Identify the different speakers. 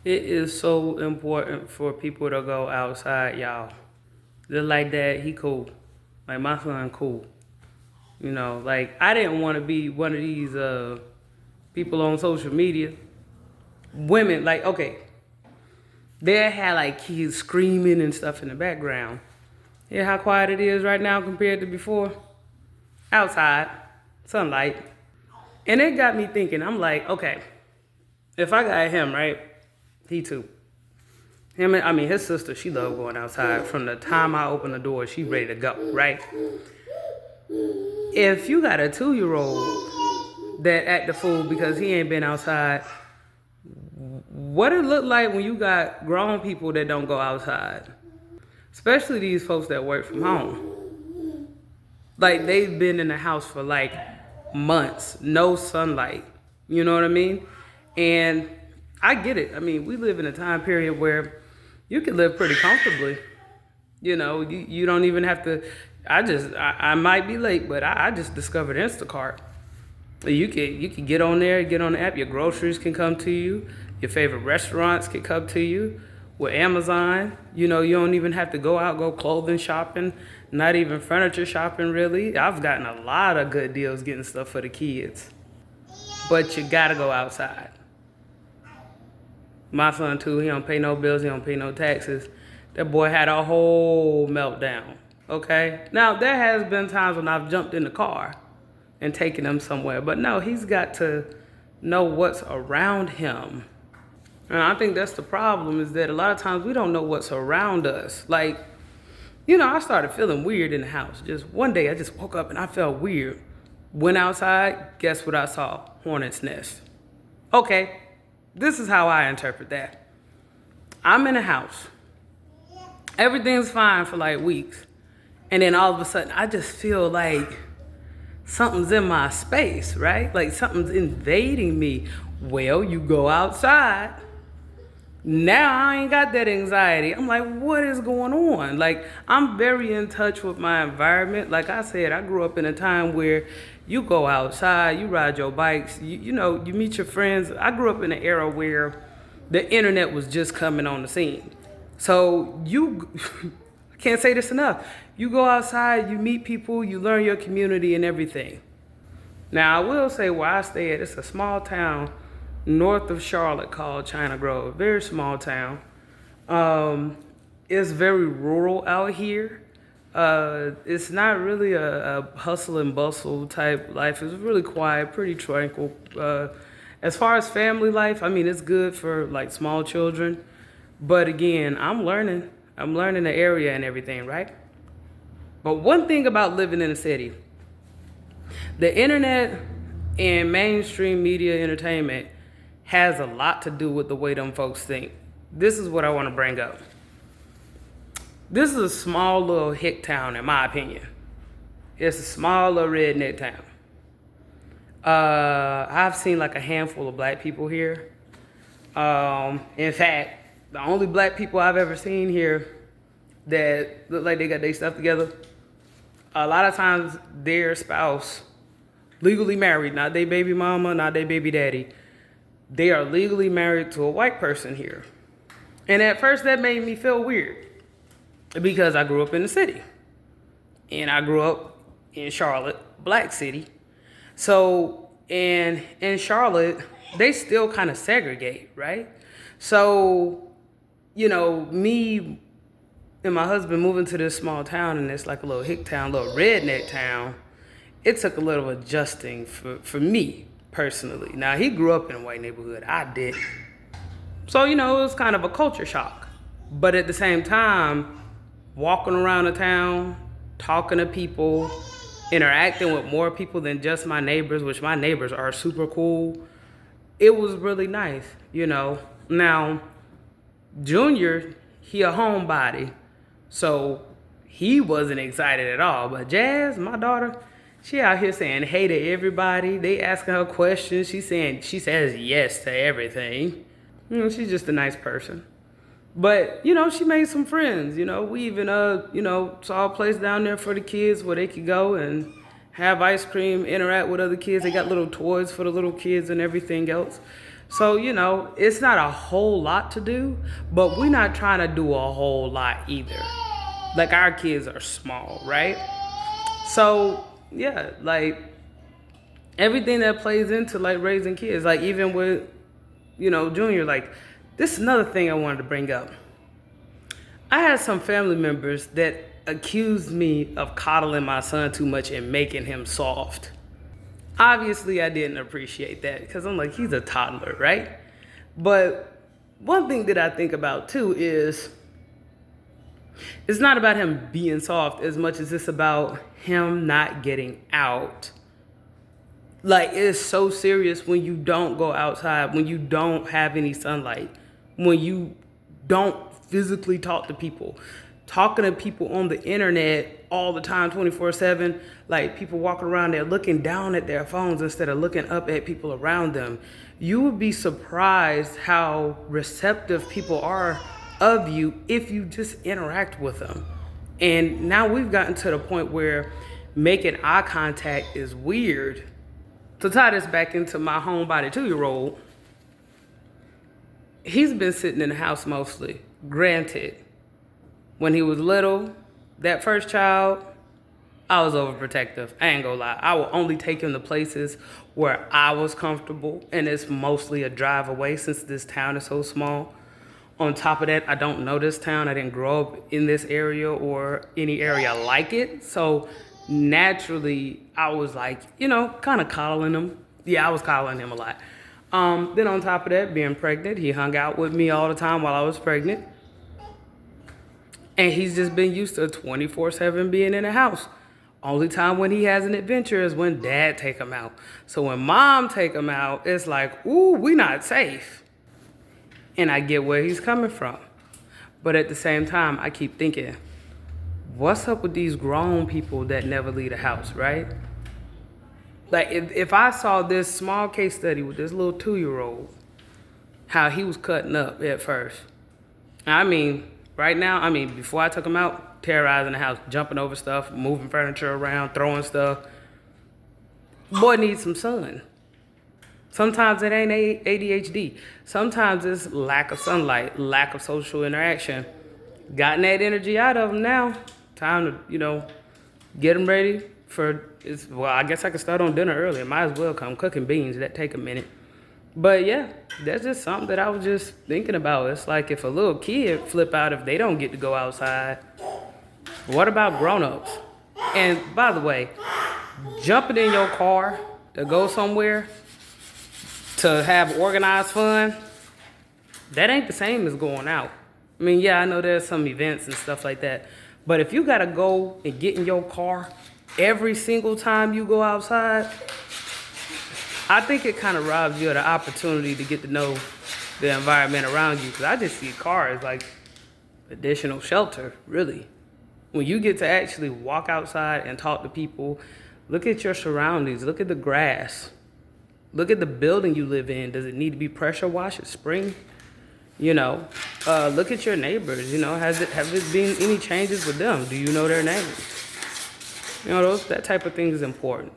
Speaker 1: It is so important for people to go outside, y'all. Just like that, he cool. Like my son cool. You know, like I didn't want to be one of these people on social media. Women, like, okay, they had like kids screaming and stuff in the background. Hear how quiet it is right now compared to before? Outside, sunlight. And it got me thinking, I'm like, okay, if I got him, right? He too. His sister, she loved going outside. From the time I open the door, she ready to go, right? If you got a 2-year-old that act the fool because he ain't been outside, what it look like when you got grown people that don't go outside? Especially these folks that work from home. Like they've been in the house for like months, no sunlight. You know what I mean? And I get it. I mean, we live in a time period where you can live pretty comfortably. You know, you don't even have to. I might be late, but I just discovered Instacart. You can get on there, get on the app. Your groceries can come to you. Your favorite restaurants can come to you. With Amazon, you know, you don't even have to go clothing shopping, not even furniture shopping really. I've gotten a lot of good deals getting stuff for the kids. But you gotta go outside. My son too, he don't pay no bills, he don't pay no taxes. That boy had a whole meltdown. Okay? Now there has been times when I've jumped in the car and taken him somewhere, but no, he's got to know what's around him. And I think that's the problem, is that a lot of times we don't know what's around us. Like, you know, I started feeling weird in the house. Just one day I just woke up and I felt weird. Went outside, guess what I saw? Hornet's nest. Okay, this is how I interpret that. I'm in a house. Everything's fine for like weeks. And then all of a sudden I just feel like something's in my space, right? Like something's invading me. Well, you go outside. Now I ain't got that anxiety. I'm like, what is going on? Like, I'm very in touch with my environment. Like I said, I grew up in a time where you go outside, you ride your bikes, you know, you meet your friends. I grew up in an era where the internet was just coming on the scene. So I can't say this enough. You go outside, you meet people, you learn your community and everything. Now, I will say where I stay at, it's a small town north of Charlotte called China Grove. Very small town. It's very rural out here. It's not really a hustle and bustle type life. It's really quiet, pretty tranquil. As far as family life, I mean, it's good for like small children. But again, I'm learning. I'm learning the area and everything, right? But one thing about living in a city, the internet and mainstream media entertainment has a lot to do with the way them folks think. This is what I want to bring up. This is a small little hick town, in my opinion. It's a small little redneck town. I've seen like a handful of black people here. In fact, the only black people I've ever seen here that look like they got their stuff together, a lot of times their spouse, legally married, not their baby mama, not their baby daddy, they are legally married to a white person here. And at first that made me feel weird because I grew up in the city. And I grew up in Charlotte, black city. So in Charlotte, they still kind of segregate, right? So, you know, me and my husband moving to this small town, and it's like a little hick town, little redneck town, it took a little adjusting for me personally. Now, he grew up in a white neighborhood. I didn't. So, you know, it was kind of a culture shock. But at the same time, walking around the town, talking to people, interacting with more people than just my neighbors, which my neighbors are super cool, it was really nice, you know. Now, Junior, he a homebody, so he wasn't excited at all. But Jazz, my daughter, she out here saying hey to everybody. They asking her questions. She says yes to everything. You know, she's just a nice person. But, you know, she made some friends. You know, we even, saw a place down there for the kids where they could go and have ice cream, interact with other kids. They got little toys for the little kids and everything else. So, you know, it's not a whole lot to do, but we're not trying to do a whole lot either. Like, our kids are small, right? So, yeah, like, everything that plays into, like, raising kids, like, even with, you know, Junior, like, this is another thing I wanted to bring up. I had some family members that accused me of coddling my son too much and making him soft. Obviously, I didn't appreciate that because I'm like, he's a toddler, right? But one thing that I think about too is it's not about him being soft as much as it's about him not getting out. Like, it's so serious when you don't go outside, when you don't have any sunlight, when you don't physically talk to people. Talking to people on the internet all the time, 24/7, like people walking around there looking down at their phones instead of looking up at people around them. You would be surprised how receptive people are of you if you just interact with them. And now we've gotten to the point where making eye contact is weird. To tie this back into my homebody 2-year-old, he's been sitting in the house mostly. Granted, when he was little, that first child, I was overprotective. I ain't gonna lie. I will only take him to places where I was comfortable, and it's mostly a drive away since this town is so small. On top of that, I don't know this town. I didn't grow up in this area or any area like it. So naturally, I was like, you know, kind of coddling him. Yeah, I was coddling him a lot. Then on top of that, being pregnant, he hung out with me all the time while I was pregnant. And he's just been used to 24/7 being in the house. Only time when he has an adventure is when dad take him out. So when mom take him out, it's like, ooh, we not safe. And I get where he's coming from. But at the same time, I keep thinking, what's up with these grown people that never leave the house, right? Like, if I saw this small case study with this little 2-year-old, how he was cutting up at first. I mean, right now, before I took him out, terrorizing the house, jumping over stuff, moving furniture around, throwing stuff. Boy needs some sun. Sometimes it ain't ADHD. Sometimes it's lack of sunlight, lack of social interaction. Gotten that energy out of him now. Time to, you know, get him ready for, well, I guess I could start on dinner early. Might as well come cooking beans. That take a minute. But yeah, that's just something that I was just thinking about. It's like if a little kid flip out if they don't get to go outside, what about grown-ups? And by the way, jumping in your car to go somewhere to have organized fun, that ain't the same as going out. I mean, yeah, I know there's some events and stuff like that. But if you gotta go and get in your car every single time you go outside, I think it kind of robs you of the opportunity to get to know the environment around you. Because I just see cars like additional shelter, really. When you get to actually walk outside and talk to people, look at your surroundings, look at the grass, look at the building you live in. Does it need to be pressure washed at spring? You know, look at your neighbors. You know, have there been any changes with them? Do you know their names? You know, that type of thing is important.